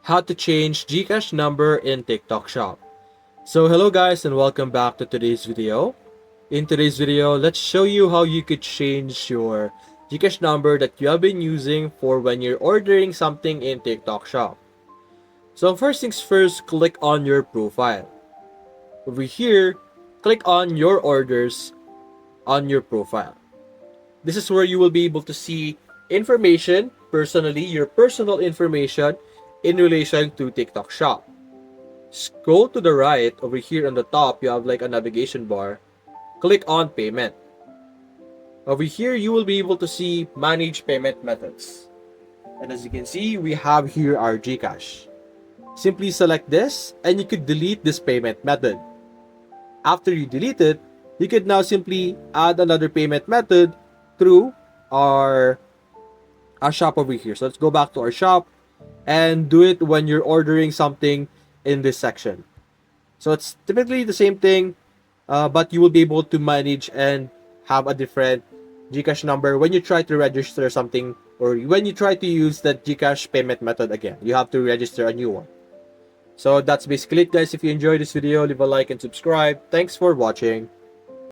how to change GCash number in TikTok Shop. So hello guys and welcome back to today's video. In today's video, let's show you how you could change your GCash number that you have been using for when you're ordering something in TikTok Shop. So first things first, click on your profile. Over here, click on your orders on your profile. This is where you will be able to see information, your personal information in relation to TikTok Shop. Scroll to the right, over here on the top, you have like a navigation bar. Click on payment. Over here, you will be able to see manage payment methods. And as you can see, we have here our GCash. Simply select this and you could delete this payment method. After you delete it, you could now simply add another payment method through our shop over here. So let's go back to our shop and do it when you're ordering something in this section. So it's typically the same thing, but you will be able to manage and have a different GCash number when you try to register something, or when you try to use that GCash payment method again. You have to register a new one. So that's basically it, guys. If you enjoyed this video, leave a like and subscribe. Thanks for watching.